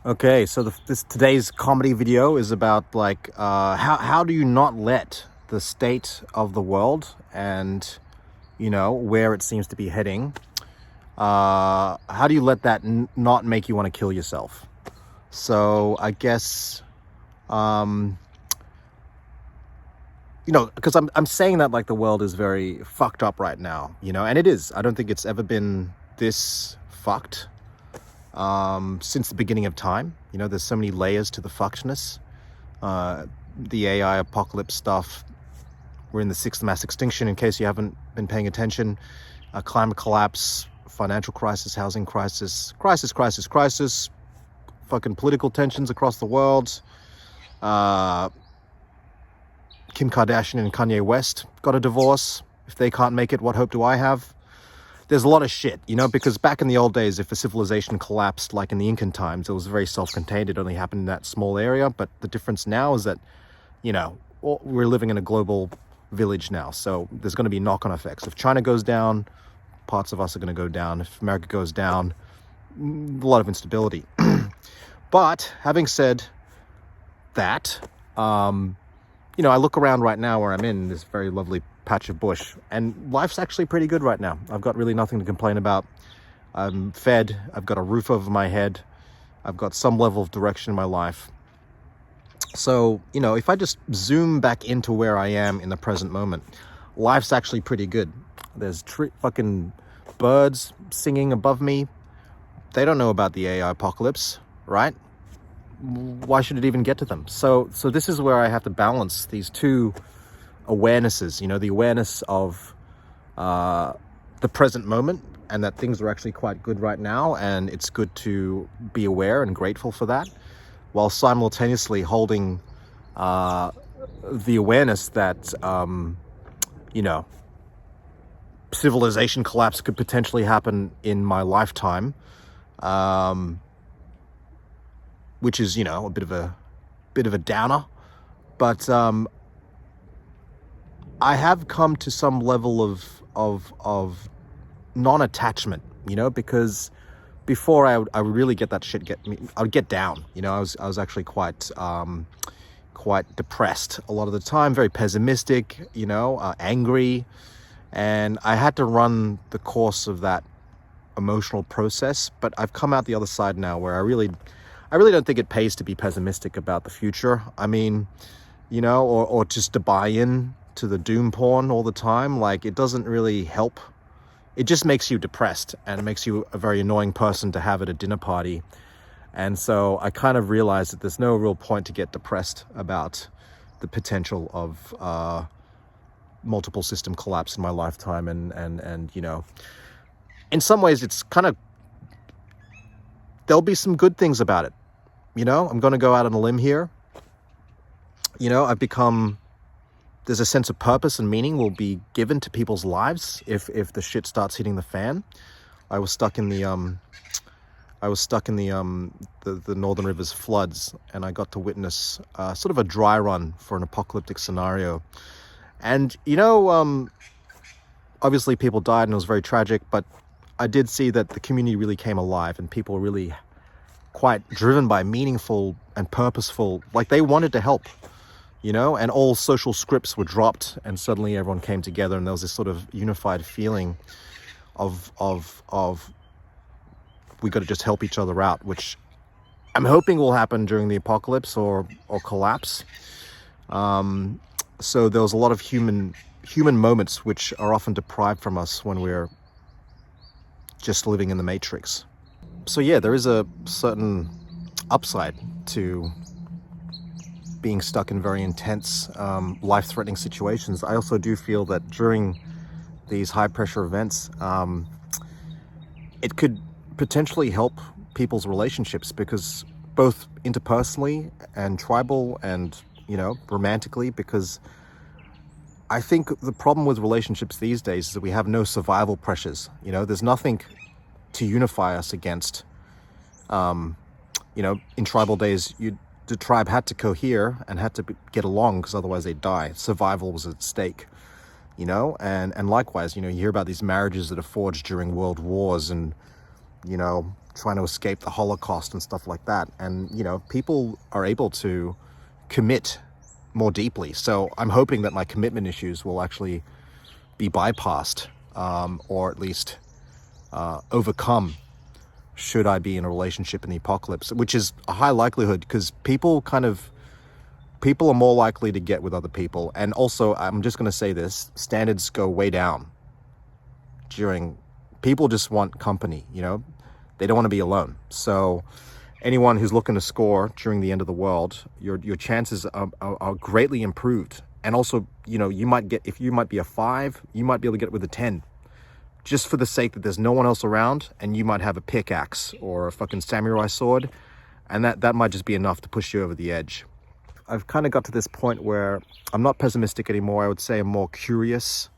Okay, so today's comedy video is about like how do you not let the state of the world and where it seems to be heading. How do you let that not make you want to kill yourself? So I guess because I'm saying that like the world is very fucked up right now, and it is. I don't think it's ever been this fucked since the beginning of time. There's so many layers to the fuckedness. The AI apocalypse stuff. We're in the sixth mass extinction, in case you haven't been paying attention. Climate collapse, financial crisis, housing crisis, fucking political tensions across the world. Kim Kardashian and Kanye West got a divorce. If they can't make it, what hope do I have? There's a lot of shit, because back in the old days, if a civilization collapsed, like in the Incan times, it was very self-contained. It only happened in that small area. But the difference now is that, we're living in a global village now. So there's going to be knock-on effects. If China goes down, parts of us are going to go down. If America goes down, a lot of instability. But having said that, I look around right now where I'm in this very lovely patch of bush, and life's actually pretty good right now. I've got really nothing to complain about. I'm fed. I've got a roof over my head. I've got some level of direction in my life. So, if I just zoom back into where I am in the present moment, life's actually pretty good. There's fucking birds singing above me. They don't know about the AI apocalypse, right? Why should it even get to them? So this is where I have to balance these two awarenesses, the awareness of the present moment, and that things are actually quite good right now, and it's good to be aware and grateful for that, while simultaneously holding the awareness that civilization collapse could potentially happen in my lifetime, which is a bit of a downer, but I have come to some level of non-attachment, because before I would really get that shit I would get down. I was actually quite depressed a lot of the time, very pessimistic, angry, and I had to run the course of that emotional process. But I've come out the other side now, where I really don't think it pays to be pessimistic about the future. I mean, or just to buy in to the doom porn all the time. Like, it doesn't really help. It just makes you depressed, and it makes you a very annoying person to have at a dinner party. And so I kind of realized that there's no real point to get depressed about the potential of multiple system collapse in my lifetime. And in some ways it's kind of, there'll be some good things about it. I'm going to go out on a limb here. I've become, there's a sense of purpose and meaning will be given to people's lives if the shit starts hitting the fan. I was stuck in the Northern Rivers floods, and I got to witness sort of a dry run for an apocalyptic scenario. And obviously people died, and it was very tragic, but I did see that the community really came alive, and people were really quite driven by meaningful and purposeful, like they wanted to help, and all social scripts were dropped, and suddenly everyone came together, and there was this sort of unified feeling of we got to just help each other out, which I'm hoping will happen during the apocalypse or collapse. So there was a lot of human moments which are often deprived from us when we're just living in the matrix. So yeah, there is a certain upside to being stuck in very intense, life-threatening situations. I also do feel that during these high-pressure events, it could potentially help people's relationships, because both interpersonally and tribal and, romantically, because I think the problem with relationships these days is that we have no survival pressures. There's nothing to unify us against. In tribal days, the tribe had to cohere and had to get along, because otherwise they'd die. Survival was at stake, and likewise, you hear about these marriages that are forged during world wars, and trying to escape the Holocaust and stuff like that. And, you know, people are able to commit more deeply. So I'm hoping that my commitment issues will actually be bypassed, or at least overcome, should I be in a relationship in the apocalypse, which is a high likelihood, because people are more likely to get with other people. And also, I'm just going to say this, standards go way down during, people just want company, you know, they don't want to be alone. So anyone who's looking to score during the end of the world, your chances are greatly improved. And also, you know, if you might be a 5, you might be able to get with a 10, just for the sake that there's no one else around, and you might have a pickaxe or a fucking samurai sword, and that might just be enough to push you over the edge. I've kind of got to this point where I'm not pessimistic anymore. I would say I'm more curious.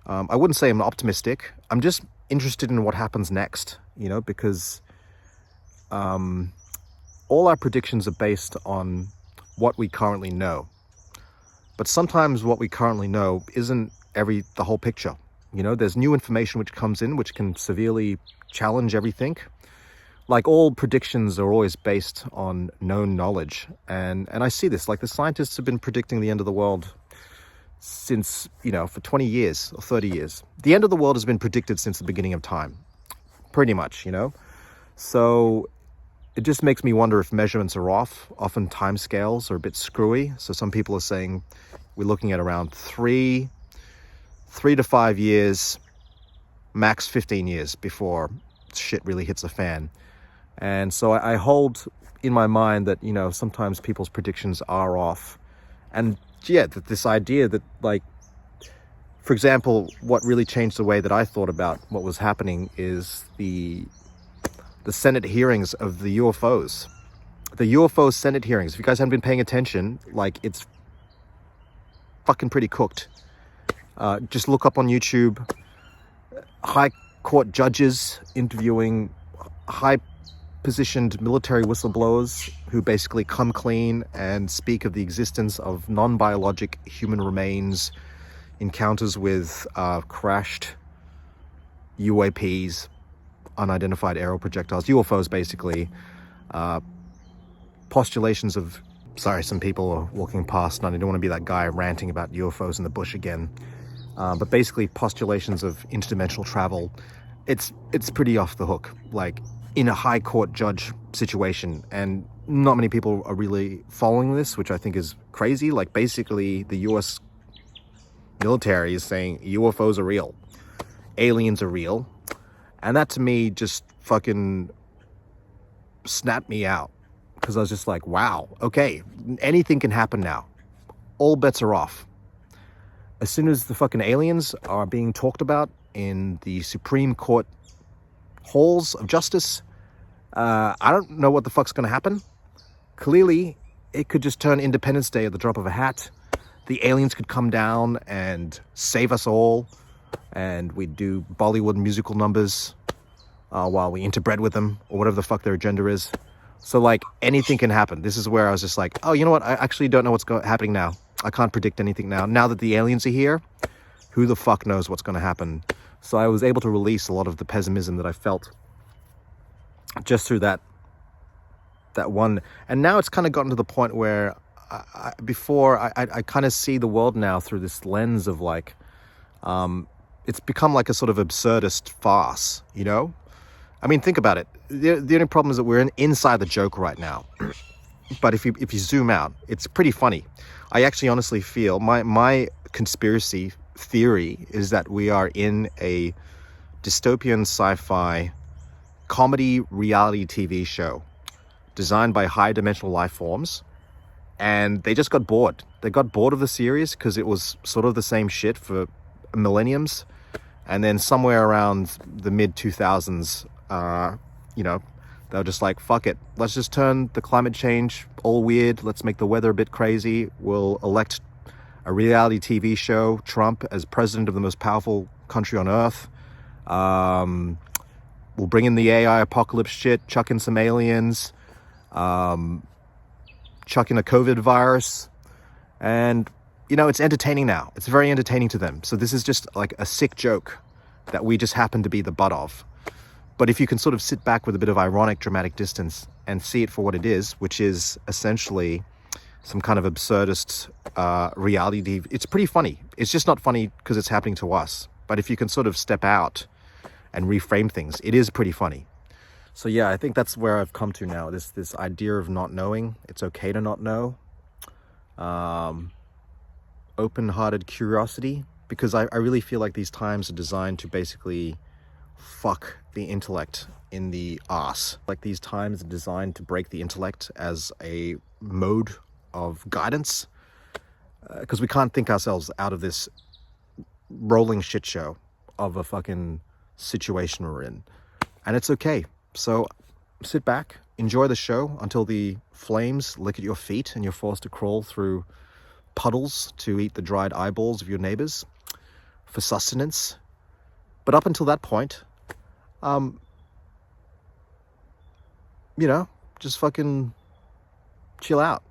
I wouldn't say I'm optimistic. I'm just interested in what happens next, you know, because all our predictions are based on what we currently know. But sometimes what we currently know isn't the whole picture. You know, there's new information which comes in, which can severely challenge everything. Like, all predictions are always based on known knowledge. And I see this, like, the scientists have been predicting the end of the world since, you know, for 20 years or 30 years. The end of the world has been predicted since the beginning of time, pretty much, you know. So it just makes me wonder if measurements are off. Often time scales are a bit screwy. So some people are saying we're looking at around 3 to 5 years, max 15 years before shit really hits the fan. And so I hold in my mind that, you know, sometimes people's predictions are off. And yeah, that this idea that, like, for example, what really changed the way that I thought about what was happening is the Senate hearings of the UFOs. The UFO Senate hearings, if you guys haven't been paying attention, like, it's fucking pretty cooked. Just look up on YouTube, high court judges interviewing high-positioned military whistleblowers who basically come clean and speak of the existence of non-biologic human remains, encounters with crashed UAPs, unidentified aerial projectiles, UFOs basically, postulations of, sorry, some people are walking past and I don't want to be that guy ranting about UFOs in the bush again. But basically postulations of interdimensional travel. It's pretty off the hook, like, in a high court judge situation. And not many people are really following this, which I think is crazy. Like, basically the US military is saying UFOs are real, aliens are real. And that to me just fucking snapped me out, because I was just like, wow, okay, anything can happen now. All bets are off. As soon as the fucking aliens are being talked about in the Supreme Court halls of justice, I don't know what the fuck's going to happen. Clearly, it could just turn Independence Day at the drop of a hat. The aliens could come down and save us all, and we'd do Bollywood musical numbers while we interbred with them, or whatever the fuck their agenda is. So, like, anything can happen. This is where I was just like, oh, you know what? I actually don't know what's happening now. I can't predict anything now. Now that the aliens are here, who the fuck knows what's going to happen? So I was able to release a lot of the pessimism that I felt just through that one. And now it's kind of gotten to the point where I kind of see the world now through this lens of, like, it's become like a sort of absurdist farce, you know? I mean, think about it. The only problem is that we're inside the joke right now. But if you zoom out, it's pretty funny. I actually honestly feel my conspiracy theory is that we are in a dystopian sci-fi comedy reality TV show designed by high dimensional life forms, and they just got bored. They got bored of the series because it was sort of the same shit for millenniums, and then somewhere around the mid 2000s, you know, they were just like, fuck it, let's just turn the climate change all weird, let's make the weather a bit crazy, we'll elect a reality TV show, Trump, as president of the most powerful country on earth. We'll bring in the AI apocalypse shit, chuck in some aliens, chuck in a COVID virus, and, you know, it's entertaining now. It's very entertaining to them. So this is just like a sick joke that we just happen to be the butt of. But if you can sort of sit back with a bit of ironic, dramatic distance and see it for what it is, which is essentially some kind of absurdist reality, it's pretty funny. It's just not funny because it's happening to us. But if you can sort of step out and reframe things, it is pretty funny. So yeah, I think that's where I've come to now. This idea of not knowing. It's okay to not know. Open-hearted curiosity, because I really feel like these times are designed to basically fuck the intellect in the arse. Like these times are designed to break the intellect as a mode of guidance, because we can't think ourselves out of this rolling shit show of a fucking situation we're in. And it's okay. So sit back, enjoy the show until the flames lick at your feet and you're forced to crawl through puddles to eat the dried eyeballs of your neighbors for sustenance. But up until that point, just fucking chill out.